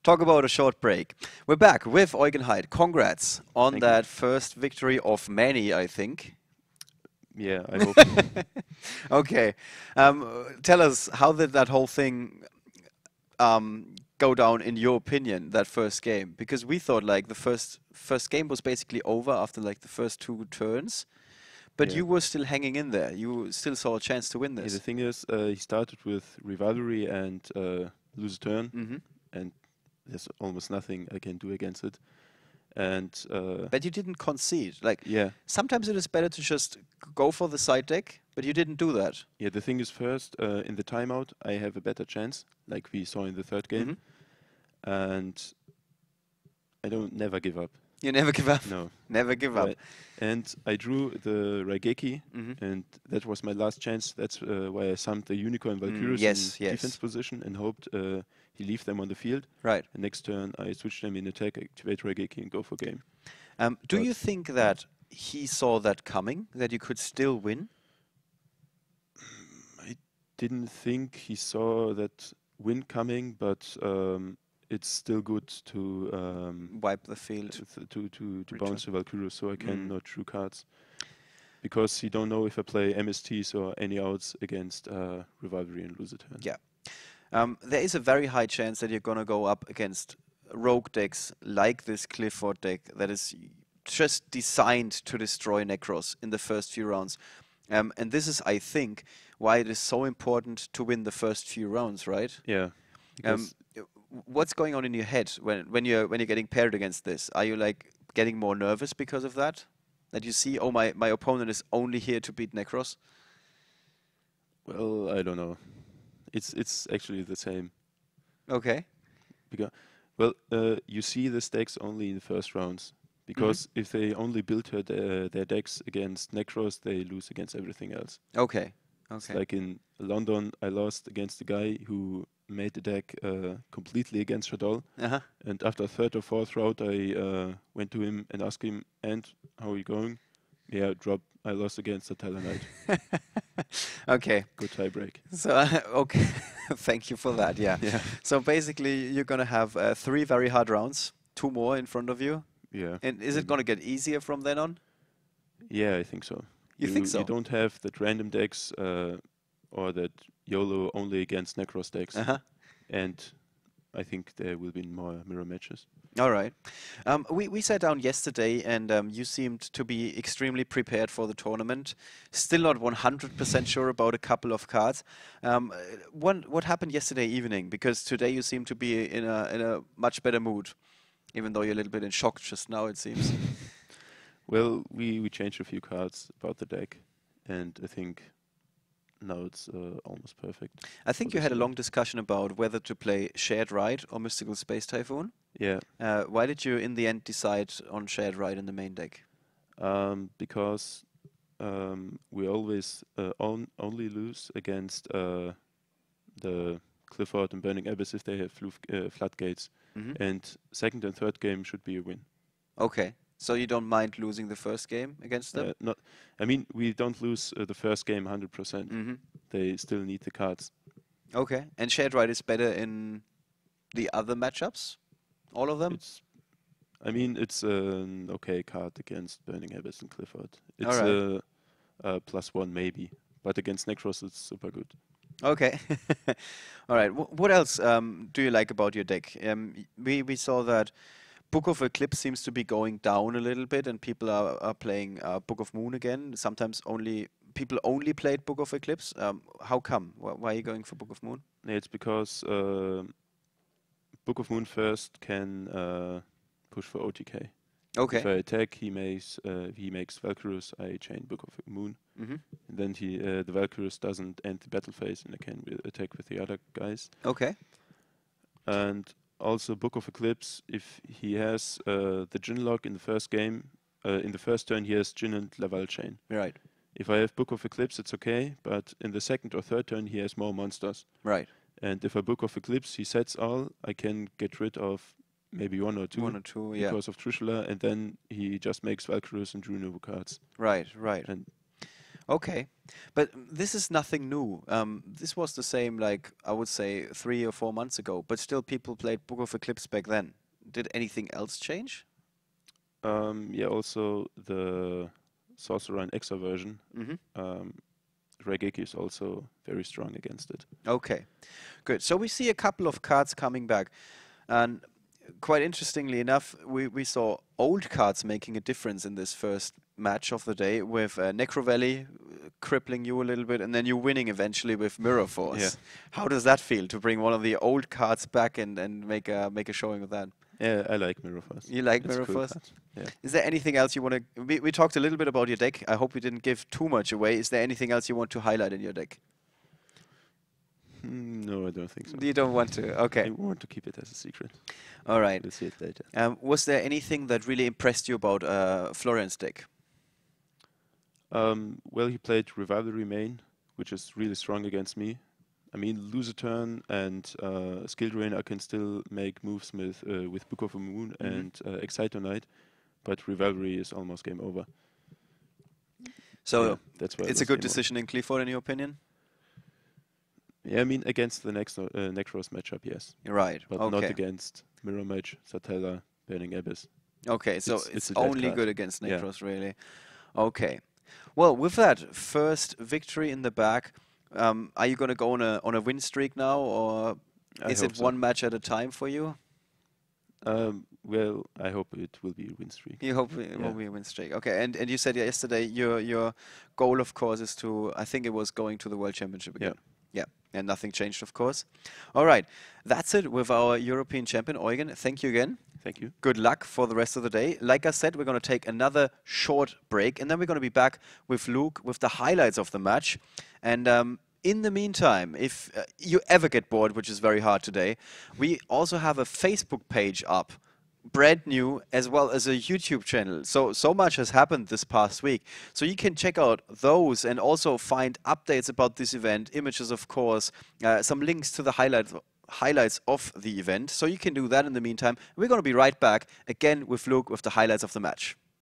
talk about a short break. We're back with Eugen Heidt. Congrats on Thank that you. first victory of many, I think. Yeah, I hope. Okay. Tell us, how did that whole thing go down in your opinion, that first game? Because we thought like the first game was basically over after like the first two turns, but Yeah. you were still hanging in there. You still saw a chance to win Yeah, the this. thing is, he started with rivalry and lose a turn, Hmm. and there's almost nothing I can do against it. And But you didn't concede. Like yeah, sometimes it is better to just go for the side deck, but you didn't do that. yeah. The thing is, first in the timeout, I have a better chance, like we saw in the third game, Hmm. and I don't never give up. You never give up. No. Never give up. And I drew the Raigeki, Hmm. and that was my last chance. That's why I summed the Unicorn Valkyries Yes, in yes. defense position and hoped he leave them on the field. Right. And next turn, I switch them in attack, activate Raigeki, and go for game. Do But you think that he saw that coming, that you could still win? I didn't think he saw that win coming, but it's still good to Wipe the field. to Return. bounce the Valkyries, so I can Mm. not drew cards. Because he don't know if I play MSTs or any outs against Rivalry and lose a turn. Yeah. There is a very high chance that you're going to go up against rogue decks like this Clifford deck that is just designed to destroy Necros in the first few rounds. And this is, I think, why it is so important to win the first few rounds, right? Yeah. Because What's going on in your head when you're getting paired against this? Are you like getting more nervous because of that? That you see, oh, my opponent is only here to beat Necros? well, I don't know. It's actually the same. Okay. Because well, you see the decks only in the first rounds. Because if they only build their decks against Necros, they lose against everything else. Okay. It's Okay. like in London, I lost against a guy who made the deck completely against Shadol. Uh-huh. And after third or fourth round, I went to him and asked him, "And how are you going?" Yeah, drop. I lost against the Talonite. Okay. Good tie break. So, okay. Thank you for that. Yeah. Yeah. So basically, you're going to have 3 very hard rounds, 2 more in front of you. Yeah. And is it maybe. going to get easier from then on? Yeah, I think so. You think so? You don't have that random decks or that YOLO only against Necros decks. Uh-huh. And I think there will be more mirror matches. All right. We sat down yesterday, and you seemed to be extremely prepared for the tournament. Still not 100% sure about a couple of cards. What happened yesterday evening? Because today you seem to be in a much better mood, even though you're a little bit in shock just now, it seems. Well, we changed a few cards about the deck, and I think now it's almost perfect. I think for you this had a long event. discussion about whether to play Shared Ride or Mystical Space Typhoon. Yeah, Why did you, in the end, decide on Shared Ride in the main deck? because we always only lose against the Clifford and Burning Abyss if they have floodgates, Hmm. and second and third game should be a win. Okay. So you don't mind losing the first game against them? Not, I mean, we don't lose the first game 100%. Hmm. They still need the cards. Okay. And Shared Ride is better in the other matchups? All of them? It's, I mean, it's an okay card against Burning Abyss and Clifford. It's Alright. a +1 maybe, but against Necros it's super good. Okay. All right. What else do you like about your deck? We saw that Book of Eclipse seems to be going down a little bit, and people are playing Book of Moon again. Sometimes people only played Book of Eclipse. How come? Why are you going for Book of Moon? It's because Book of Moon first can push for OTK. Okay. If I attack, he makes Valkyries. I chain Book of Moon, Hmm. and then the Valkyries doesn't end the battle phase, and I can attack with the other guys. Okay. And also Book of Eclipse, if he has the Jin lock in the first game, in the first turn he has Jin and Laval chain. Right. If I have Book of Eclipse, it's okay, but in the second or third turn he has more monsters. Right. And if I Book of Eclipse, he sets all, I can get rid of maybe one or two Yeah. because of Trishula, and then he just makes Valkyries and Juno cards. Right. Right. And Okay, but this is nothing new. This was the same, like I would say, 3 or 4 months ago. But still, people played Book of Eclipse back then. Did anything else change? Yeah, also the Sorcerer and Exa version. Hmm. Regeki is also very strong against it. Okay, good. So we see a couple of cards coming back, and quite interestingly enough, we saw old cards making a difference in this first match of the day with Necro Valley crippling you a little bit, and then you winning eventually with Mirror Force. Yeah. How does that feel to bring one of the old cards back and make a showing of that? Yeah, I like Mirror Force. You like It's a Mirror cool Force? card. Yeah. Is there anything else you want to? We talked a little bit about your deck. I hope we didn't give too much away. Is there anything else you want to highlight in your deck? No, I don't think so. You don't want to? Okay. I want to keep it as a secret. All right. We'll see it later. Was there anything that really impressed you about Florian's deck? Well, he played Rivalry main, which is really strong against me. I mean, lose a turn and Skill Drain, I can still make moves with Book of the Moon and Excitonaut, but Rivalry is almost game over. So yeah, that's why it's a good decision in Clifford, in your opinion? Yeah, I mean, against the next Necros matchup, yes. Right, But okay. not against Mirror Mage, Satella, Burning Abyss. Okay, so it's a dead only card. good against Yeah. Necros, really. Okay. Well, with that first victory in the bag, are you going to go on a win streak now, or I is hope it so. one match at a time for you? Well, I hope it will be a win streak. You hope it will Yeah. be a win streak. Okay, and you said yesterday your goal, of course, is to, I think it was going to the World Championship again. Yeah, and nothing changed, of course. All right, that's it with our European champion, Eugen. Thank you again. Thank you. Good luck for the rest of the day. Like I said, we're going to take another short break, and then we're going to be back with Luke with the highlights of the match. And in the meantime, if you ever get bored, which is very hard today, we also have a Facebook page up, brand new, as well as a YouTube channel. So much has happened this past week. So you can check out those and also find updates about this event, images, of course, some links to the highlights of the event. So you can do that in the meantime. We're going to be right back again with Luke with the highlights of the match.